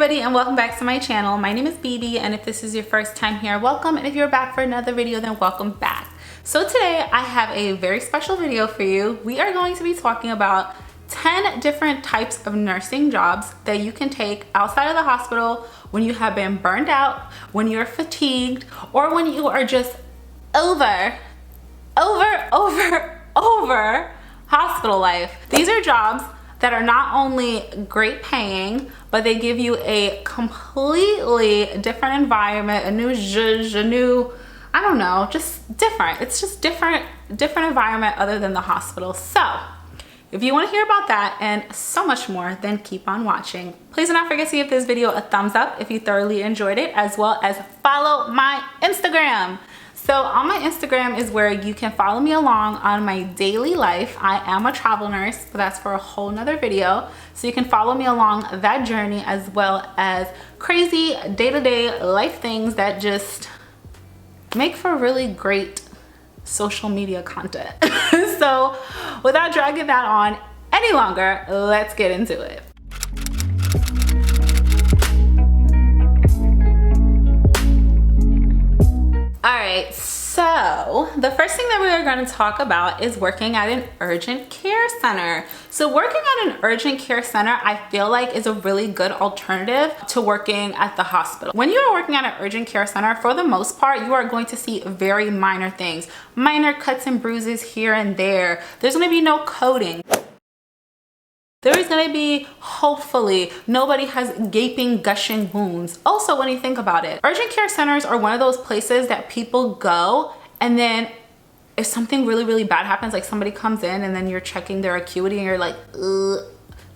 everybody, and welcome back to my channel. My name is BB, and if this is your first time here, welcome, and if you're back for another video, then welcome back. So today I have a very special video for you. We are going to be talking about 10 different types of nursing jobs that you can take outside of the hospital when you have been burned out, when you're fatigued, or when you are just over hospital life. These are jobs that are not only great paying, but they give you a completely different environment, a new, I don't know, just different. It's just different environment other than the hospital. So if you want to hear about that and so much more, then keep on watching. Please do not forget to give this video a thumbs up if you thoroughly enjoyed it, as well as follow my Instagram. So on my Instagram is where you can follow me along on my daily life. I am a travel nurse, but that's for a whole nother video. So you can follow me along that journey, as well as crazy day-to-day life things that just make for really great social media content. So without dragging that on any longer, let's get into it. All right, so the first thing that we are going to talk about is working at an urgent care center. So working at an urgent care center, I feel like, is a really good alternative to working at the hospital. When you are working at an urgent care center, for the most part, you are going to see very minor things, minor cuts and bruises here and there. There's going to be no coding. There is going to be, hopefully, nobody has gaping, gushing wounds. Also, when you think about it, urgent care centers are one of those places that people go, and then if something really bad happens, like somebody comes in and then you're checking their acuity and you're like, ugh,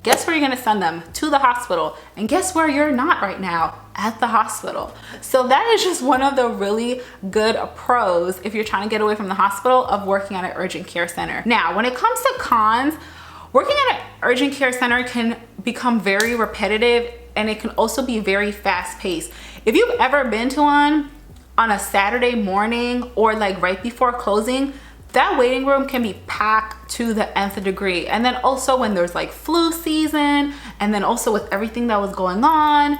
guess where you're going to send them? To the hospital. And guess where you're not right now? At the hospital. So that is just one of the really good pros, if you're trying to get away from the hospital, of working at an urgent care center. Now, when it comes to cons, working at an urgent care center can become very repetitive, and it can also be very fast paced. If you've ever been to one on a Saturday morning or like right before closing, that waiting room can be packed to the nth degree. And then also when there's like flu season, and then also with everything that was going on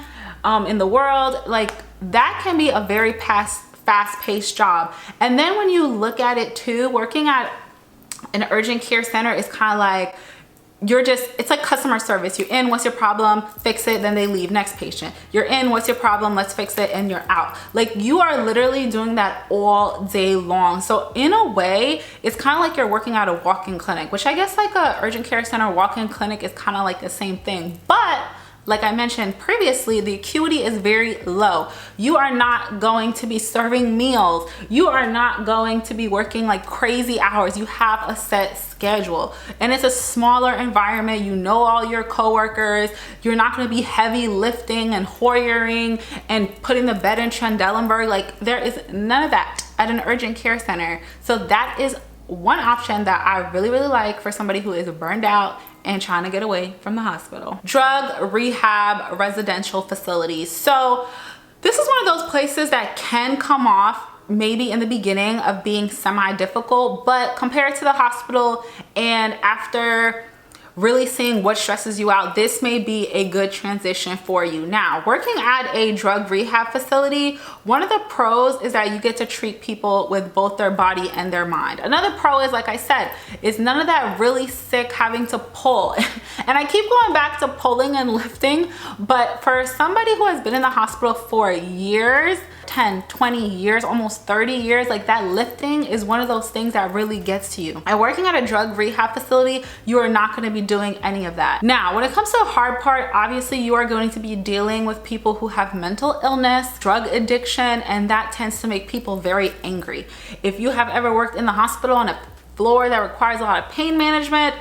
in the world, like that can be a very fast-paced job. And then when you look at it too, working at an urgent care center is kind of like, it's like customer service. You're in, what's your problem? Fix it, then they leave, next patient. You're in, what's your problem? Let's fix it, and you're out. Like, you are literally doing that all day long. So in a way, it's kind of like you're working at a walk-in clinic, which I guess like a urgent care center walk-in clinic is kind of like the same thing. But like I mentioned previously, the acuity is very low. You are not going to be serving meals. You are not going to be working like crazy hours. You have a set schedule, and it's a smaller environment. You know all your coworkers. You're not going to be heavy lifting and Hoyering and putting the bed in Trendelenburg. Like, there is none of that at an urgent care center. So that is one option that I really like for somebody who is burned out and trying to get away from the hospital. Drug rehab residential facilities. So this is one of those places that can come off maybe in the beginning of being semi-difficult, but compared to the hospital and after really seeing what stresses you out, this may be a good transition for you. Now, working at a drug rehab facility, one of the pros is that you get to treat people with both their body and their mind. Another pro is, like I said, is none of that really sick having to pull. And I keep going back to pulling and lifting, but for somebody who has been in the hospital for years, 10, 20 years, almost 30 years, like that lifting is one of those things that really gets to you. And working at a drug rehab facility, you are not going to be doing any of that. Now, when it comes to the hard part, obviously you are going to be dealing with people who have mental illness, drug addiction, and that tends to make people very angry. If you have ever worked in the hospital on a floor that requires a lot of pain management,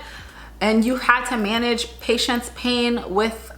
and you had to manage patients' pain with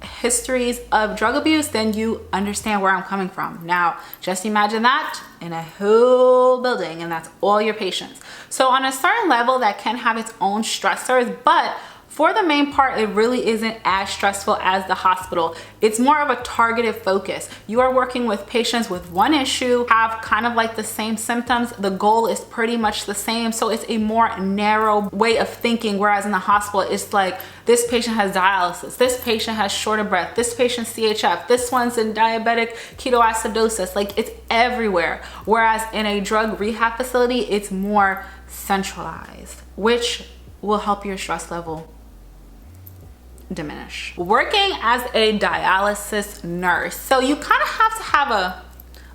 histories of drug abuse, then you understand where I'm coming from. Now, just imagine that in a whole building, and that's all your patients. So on a certain level, that can have its own stressors, but for the main part, it really isn't as stressful as the hospital. It's more of a targeted focus. You are working with patients with one issue, have kind of like the same symptoms. The goal is pretty much the same. So it's a more narrow way of thinking. Whereas in the hospital, it's like, this patient has dialysis, this patient has short of breath, this patient CHF, this one's in diabetic ketoacidosis. Like, it's everywhere. Whereas in a drug rehab facility, it's more centralized, which will help your stress level diminish. Working as a dialysis nurse. So you kind of have to have a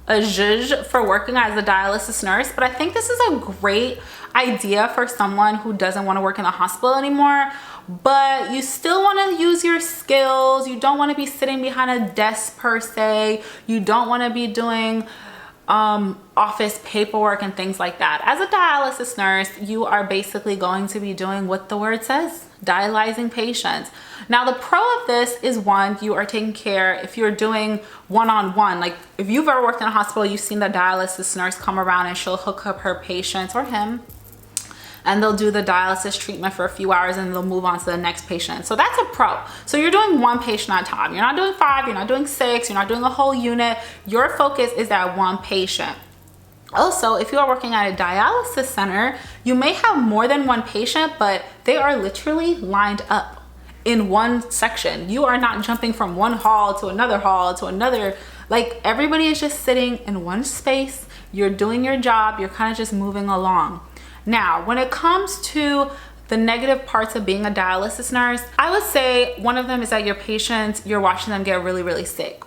zhuzh for working as a dialysis nurse, but I think this is a great idea for someone who doesn't want to work in the hospital anymore, but you still want to use your skills. You don't want to be sitting behind a desk per se. You don't want to be doing office paperwork and things like that. As a dialysis nurse, you are basically going to be doing what the word says, dialyzing patients. Now, the pro of this is, one, you are taking care, if you're doing one-on-one, like if you've ever worked in a hospital, you've seen the dialysis nurse come around and she'll hook up her patients, or him, and they'll do the dialysis treatment for a few hours and they'll move on to the next patient. So that's a pro. So you're doing one patient at a time. You're not doing 5, you're not doing 6, you're not doing the whole unit. Your focus is that one patient. Also, if you are working at a dialysis center, you may have more than one patient, but they are literally lined up in one section. You are not jumping from one hall to another. Like, everybody is just sitting in one space. You're doing your job. You're kind of just moving along. Now, when it comes to the negative parts of being a dialysis nurse, I would say one of them is that your patients, you're watching them get really, really sick.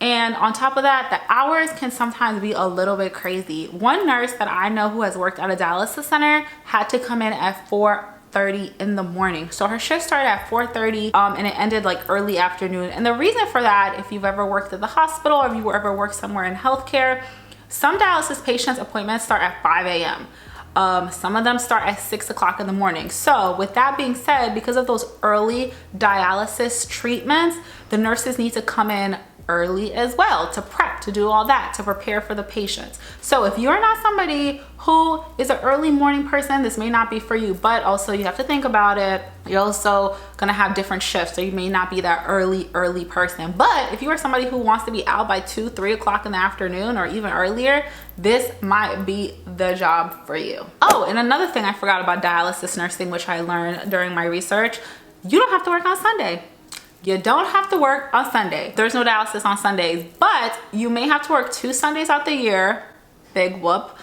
And on top of that, the hours can sometimes be a little bit crazy. One nurse that I know who has worked at a dialysis center had to come in at 4:30 in the morning. So her shift started at 4:30 and it ended like early afternoon. And the reason for that, if you've ever worked at the hospital or if you ever worked somewhere in healthcare, some dialysis patients' appointments start at 5 a.m. Some of them start at 6 o'clock in the morning. So with that being said, because of those early dialysis treatments, the nurses need to come in early as well to prep, to do all that, to prepare for the patients. So if you're not somebody who is an early morning person, this may not be for you, but also you have to think about it. You're also gonna have different shifts, so you may not be that early person. But if you are somebody who wants to be out by 2, 3 o'clock in the afternoon or even earlier, this might be the job for you. Oh, and another thing I forgot about dialysis nursing, which I learned during my research, you don't have to work on Sunday. You don't have to work on Sunday. There's no dialysis on Sundays, but you may have to work 2 Sundays out the year, big whoop,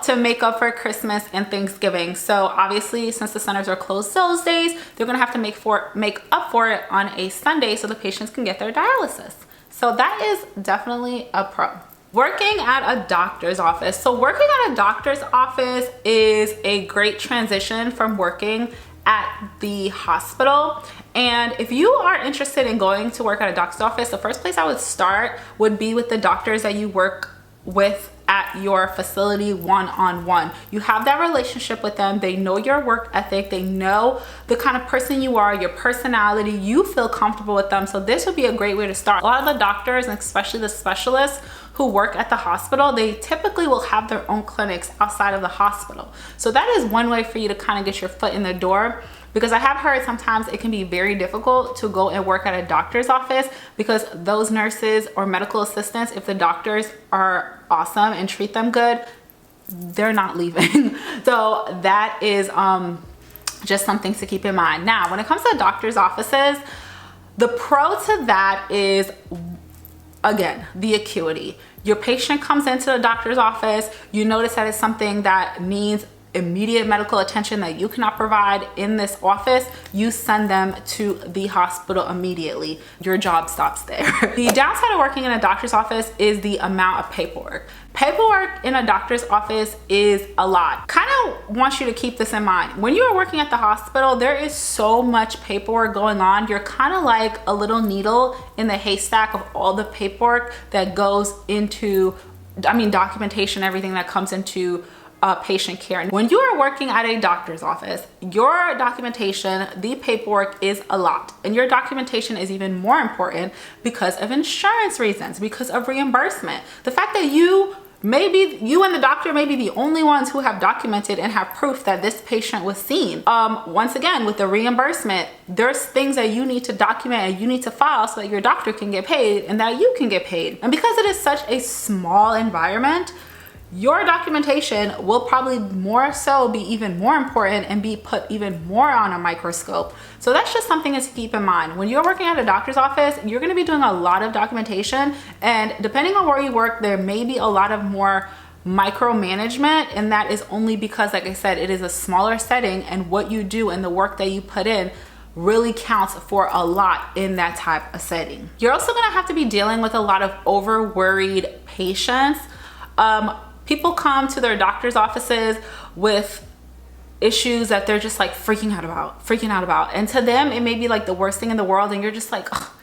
to make up for Christmas and Thanksgiving. So obviously, since the centers are closed those days, they're gonna have to make up for it on a Sunday so the patients can get their dialysis. So that is definitely a pro. Working at a doctor's office. So working at a doctor's office is a great transition from working at the hospital. And if you are interested in going to work at a doctor's office, the first place I would start would be with the doctors that you work with at your facility one-on-one. You have that relationship with them. They know your work ethic. They know the kind of person you are, your personality. You feel comfortable with them. So this would be a great way to start. A lot of the doctors, and especially the specialists who work at the hospital, they typically will have their own clinics outside of the hospital. So that is one way for you to kind of get your foot in the door, because I have heard sometimes it can be very difficult to go and work at a doctor's office because those nurses or medical assistants, if the doctors are awesome and treat them good, they're not leaving. So that is just something to keep in mind. Now, when it comes to doctor's offices, the pro to that is, again, the acuity. Your patient comes into the doctor's office, you notice that it's something that needs immediate medical attention that you cannot provide in this office, you send them to the hospital immediately. Your job stops there. The downside of working in a doctor's office is the amount of paperwork. Paperwork in a doctor's office is a lot. Kind of want you to keep this in mind. When you are working at the hospital, there is so much paperwork going on. You're kind of like a little needle in the haystack of all the paperwork that goes into, documentation, everything that comes into patient care. When you are working at a doctor's office, your documentation, the paperwork is a lot. And your documentation is even more important because of insurance reasons, because of reimbursement. The fact that you maybe you and the doctor may be the only ones who have documented and have proof that this patient was seen. Once again, with the reimbursement, there's things that you need to document and you need to file so that your doctor can get paid and that you can get paid. And because it is such a small environment, your documentation will probably more so be even more important and be put even more on a microscope. So that's just something to keep in mind. When you're working at a doctor's office, you're going to be doing a lot of documentation, and depending on where you work, there may be a lot of more micromanagement, and that is only because, like I said, it is a smaller setting, and what you do and the work that you put in really counts for a lot in that type of setting. You're also going to have to be dealing with a lot of over worried patients. People come to their doctor's offices with issues that they're just like freaking out about. And to them, it may be like the worst thing in the world. And you're just like, oh,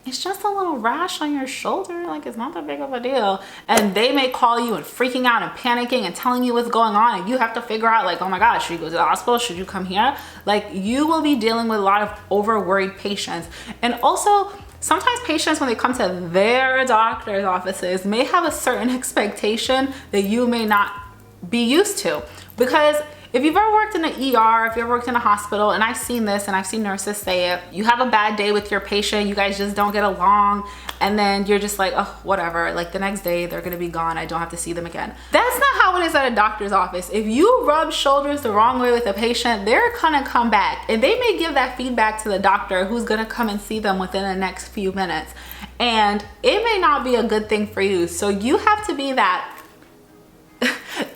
it's just a little rash on your shoulder. Like, it's not that big of a deal. And they may call you and freaking out and panicking and telling you what's going on. And you have to figure out like, oh my gosh, should you go to the hospital? Should you come here? Like, you will be dealing with a lot of over worried patients. And also, sometimes patients, when they come to their doctor's offices, may have a certain expectation that you may not be used to. Because if you've ever worked in an ER, if you've ever worked in a hospital, and I've seen this and I've seen nurses say it, you have a bad day with your patient, you guys just don't get along, and then you're just like, oh, whatever, like the next day they're gonna be gone, I don't have to see them again. That's not how it is at a doctor's office. If you rub shoulders the wrong way with a patient, they're gonna come back, and they may give that feedback to the doctor who's gonna come and see them within the next few minutes. And it may not be a good thing for you. So you have to be that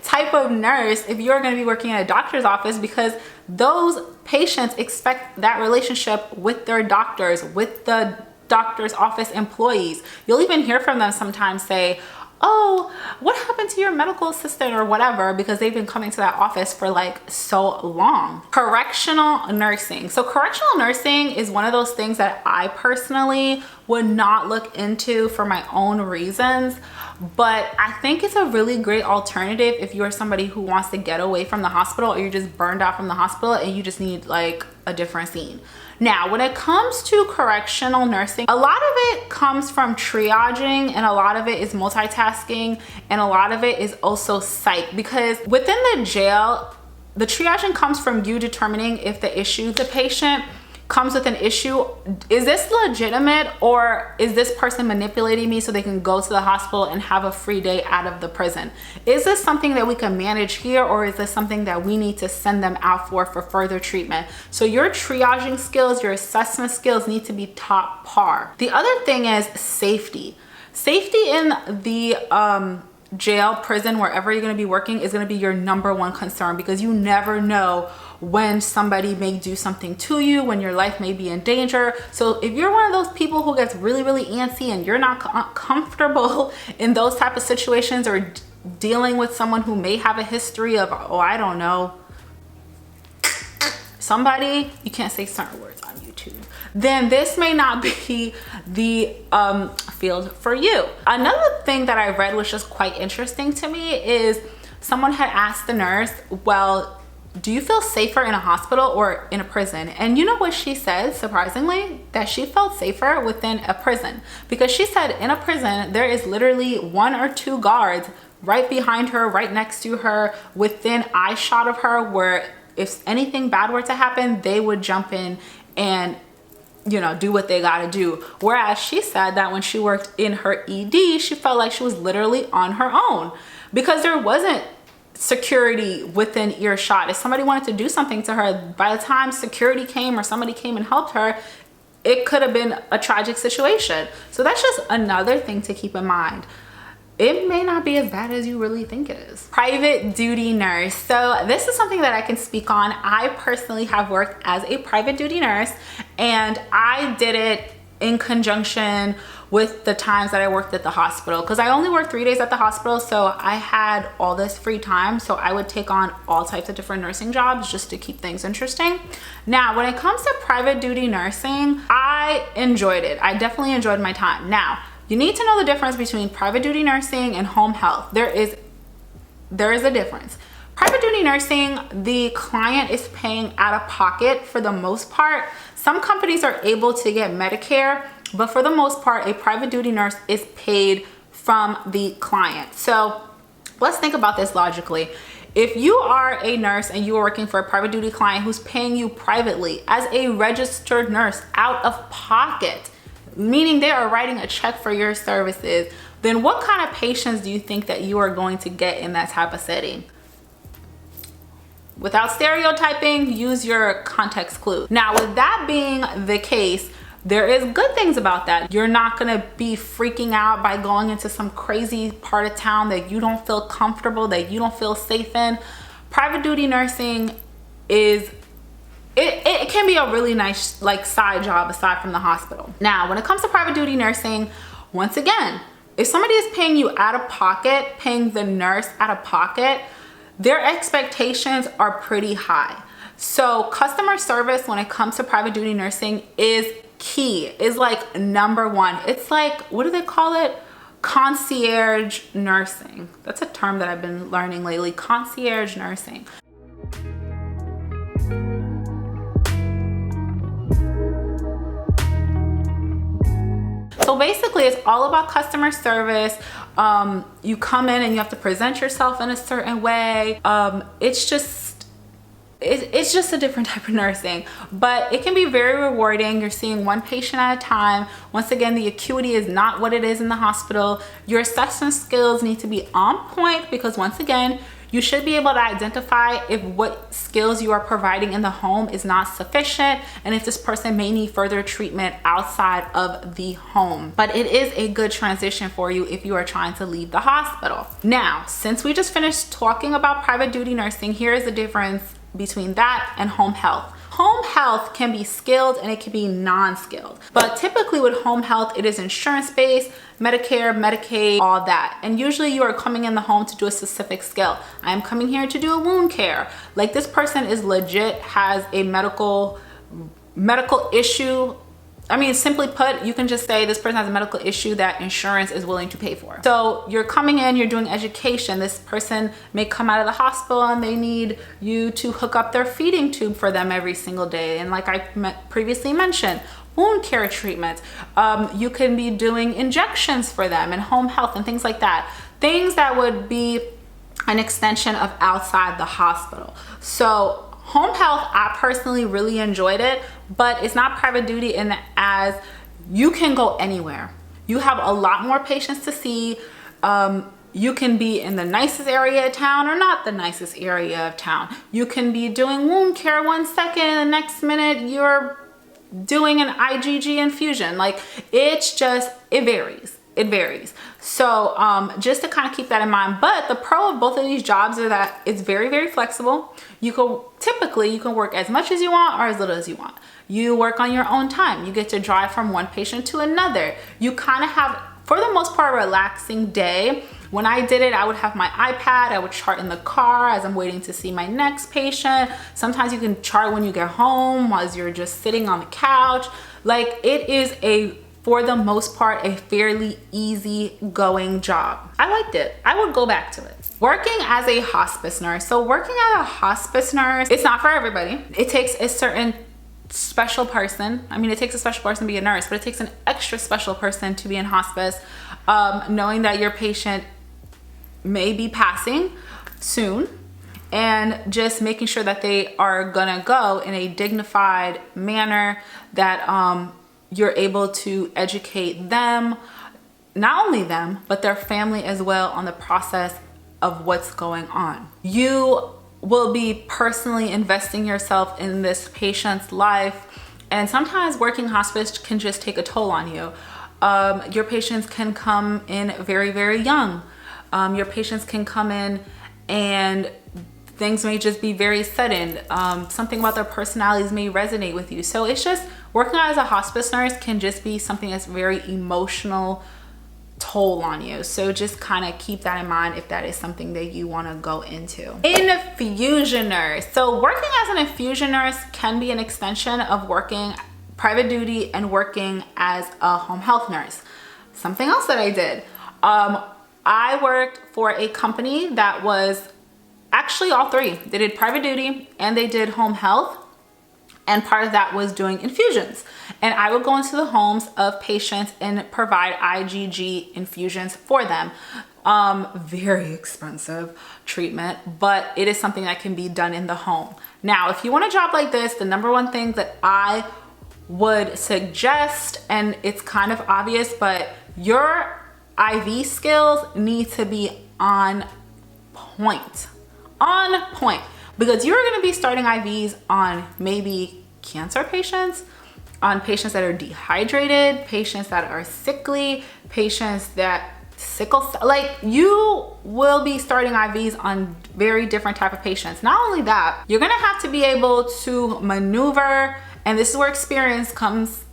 type of nurse if you're going to be working in a doctor's office, because those patients expect that relationship with their doctors, with the doctor's office employees. You'll even hear from them sometimes say, oh, what happened to your medical assistant or whatever, because they've been coming to that office for like so long. Correctional nursing. So correctional nursing is one of those things that I personally would not look into for my own reasons, but I think it's a really great alternative if you're somebody who wants to get away from the hospital, or you're just burned out from the hospital and you just need like a different scene. Now, when it comes to correctional nursing, a lot of it comes from triaging, and a lot of it is multitasking, and a lot of it is also psych, because within the jail, the triaging comes from you determining if the issue the patient comes with an issue, is this legitimate, or is this person manipulating me so they can go to the hospital and have a free day out of the prison? Is this something that we can manage here, or is this something that we need to send them out for further treatment? So your triaging skills, your assessment skills need to be top par. The other thing is safety. Safety in the jail, prison, wherever you're going to be working is going to be your number one concern, because you never know when somebody may do something to you, when your life may be in danger. So if you're one of those people who gets really, really antsy and you're not comfortable in those type of situations, or dealing with someone who may have a history of, oh, I don't know, somebody, you can't say certain words on YouTube, then this may not be the field for you. Another thing that I read, which is quite interesting to me, is someone had asked the nurse, well, do you feel safer in a hospital or in a prison? And you know what she said, surprisingly? That she felt safer within a prison, because she said in a prison, there is literally 1 or 2 guards right behind her, right next to her, within eye shot of her, where if anything bad were to happen, they would jump in and, you know, do what they gotta do. Whereas she said that when she worked in her ED, she felt like she was literally on her own, because there wasn't security within earshot. If somebody wanted to do something to her, by the time security came or somebody came and helped her, it could have been a tragic situation. So that's just another thing to keep in mind. It may not be as bad as you really think it is. Private duty nurse. So this is something that I can speak on. I personally have worked as a private duty nurse, and I did it in conjunction with the times that I worked at the hospital, because I only worked 3 days at the hospital, so I had all this free time, so I would take on all types of different nursing jobs just to keep things interesting. Now, when it comes to private duty nursing, I enjoyed it. I definitely enjoyed my time. Now, you need to know the difference between private duty nursing and home health. There is a difference. Private duty nursing, the client is paying out of pocket for the most part. Some companies are able to get Medicare, but for the most part, a private duty nurse is paid from the client. So Let's think about this logically. If you are a nurse and you are working for a private duty client who's paying you privately as a registered nurse out of pocket, meaning they are writing a check for your services, then what kind of patients do you think that you are going to get in that type of setting? Without stereotyping, use your context clues. Now, with that being the case, there is good things about that. You're not gonna be freaking out by going into some crazy part of town that you don't feel comfortable, that you don't feel safe in. Private duty nursing is, it can be a really nice like side job aside from the hospital. Now, when it comes to private duty nursing, once again, if somebody is paying you out of pocket, paying the nurse out of pocket, their expectations are pretty high. So customer service when it comes to private duty nursing is key, is like number one. It's like, what do they call it? Concierge nursing. That's a term that I've been learning lately, concierge nursing. So basically it's all about customer service. You come in and you have to present yourself in a certain way. It's just a different type of nursing, but it can be very rewarding. You're seeing one patient at a time. Once again, the acuity is not what it is in the hospital. Your assessment skills need to be on point because once again, you should be able to identify if what skills you are providing in the home is not sufficient and if this person may need further treatment outside of the home. But it is a good transition for you if you are trying to leave the hospital. Now, since we just finished talking about private duty nursing, here is the difference between that and home health. Home health can be skilled and it can be non-skilled. But typically with home health, it is insurance-based, Medicare, Medicaid, all that. And usually you are coming in the home to do a specific skill. I am coming here to do a wound care. Like this person is legit, has a medical issue. I mean, simply put, you can just say this person has a medical issue that insurance is willing to pay for. So you're coming in, you're doing education. This person may come out of the hospital and they need you to hook up their feeding tube for them every single day. And like I previously mentioned, wound care treatments. You can be doing injections for them and home health and things like that. Things that would be an extension of outside the hospital. So home health, I personally really enjoyed it, but it's not private duty in as you can go anywhere. You have a lot more patients to see. You can be in the nicest area of town or not the nicest area of town. You can be doing wound care one second and the next minute you're doing an IgG infusion. Like it's just, it varies. It varies. So just to kind of keep that in mind. But the pro of both of these jobs are that it's very, very flexible. You can work as much as you want or as little as you want. You work on your own time. You get to drive from one patient to another. You kind of have, for the most part, a relaxing day. When I did it, I would have my iPad. I would chart in the car as I'm waiting to see my next patient. Sometimes you can chart when you get home as you're just sitting on the couch. Like it is for the most part, a fairly easy going job. I liked it. I would go back to it. Working as a hospice nurse. So working as a hospice nurse, it's not for everybody. It takes a certain special person. I mean, it takes a special person to be a nurse, but it takes an extra special person to be in hospice. Knowing that your patient may be passing soon and just making sure that they are gonna go in a dignified manner, that you're able to educate them, not only them, but their family as well on the process of what's going on. You will be personally investing yourself in this patient's life, and sometimes working hospice can just take a toll on you. Your patients can come in very, very young. Your patients can come in and things may just be very sudden. Something about their personalities may resonate with you. So it's just, working as a hospice nurse can just be something that's very emotional toll on you. So just kind of keep that in mind if that is something that you want to go into. Infusion nurse. So working as an infusion nurse can be an extension of working private duty and working as a home health nurse. Something else that I did. I worked for a company that was actually all three. They did private duty and they did home health. And part of that was doing infusions. And I would go into the homes of patients and provide IgG infusions for them. Very expensive treatment, but it is something that can be done in the home. Now, if you want a job like this, the number one thing that I would suggest, and it's kind of obvious, but your IV skills need to be on point. On point. Because you're going to be starting IVs on maybe cancer patients, on patients that are dehydrated, patients that are sickly, patients that sickle cell, like you will be starting IVs on very different type of patients. Not only that, you're gonna have to be able to maneuver, and this is where experience comes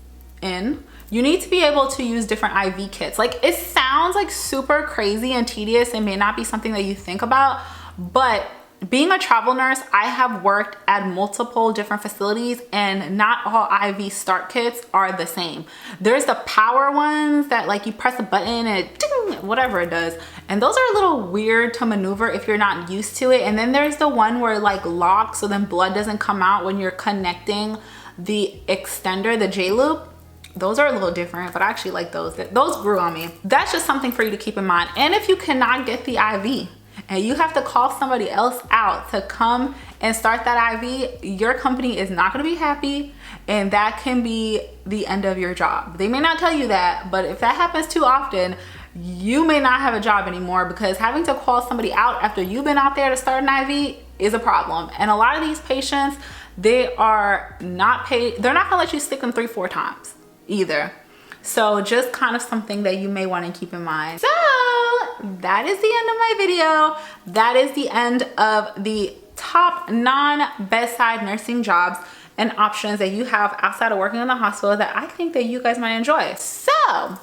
in. You need to be able to use different IV kits. Like, it sounds like super crazy and tedious and may not be something that you think about, but being a travel nurse, I have worked at multiple different facilities, and not all IV start kits are the same. There's the power ones that like you press a button and it ding, whatever it does. And those are a little weird to maneuver if you're not used to it. And then there's the one where like locks so then blood doesn't come out when you're connecting the extender, the J-loop. Those are a little different, but I actually like those. Those grew on me. That's just something for you to keep in mind. And if you cannot get the IV, and you have to call somebody else out to come and start that IV, your company is not going to be happy, and that can be the end of your job. They may not tell you that, but if that happens too often, you may not have a job anymore, because having to call somebody out after you've been out there to start an IV is a problem. And a lot of these patients, they are not paid. They're not going to let you stick them 3-4 times either. So just kind of something that you may want to keep in mind. So that is the end of my video. That is the end of the top non-bedside nursing jobs and options that you have outside of working in the hospital that I think that you guys might enjoy. So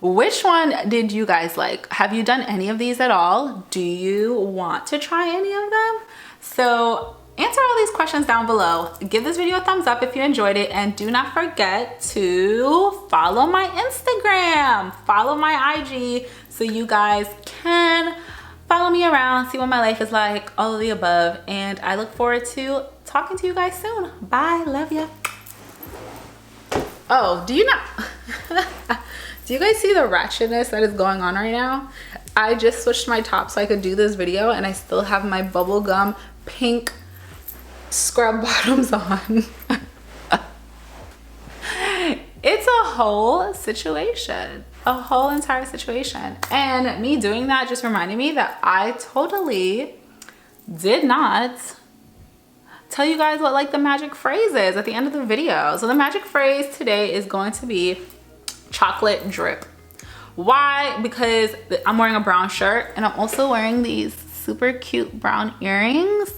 which one did you guys like? Have you done any of these at all? Do you want to try any of them? So answer all these questions down below. Give this video a thumbs up if you enjoyed it, and do not forget to follow my Instagram, follow my IG, so you guys can follow me around, see what my life is like, all of the above. And I look forward to talking to you guys soon. Bye, love ya. Oh, do you do you guys see the ratchetness that is going on right now? I just switched my top so I could do this video, and I still have my bubblegum pink scrub bottoms on. It's a whole situation, a whole entire situation. And me doing that just reminded me that I totally did not tell you guys what like the magic phrase is at the end of the video. So the magic phrase today is going to be chocolate drip. Why? Because I'm wearing a brown shirt, and I'm also wearing these super cute brown earrings,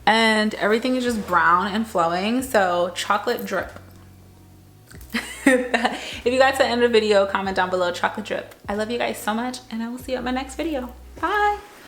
and everything is just brown and flowing. So chocolate drip. If you got to the end of the video, comment down below chocolate drip. I love you guys so much, and I will see you at my next video. Bye.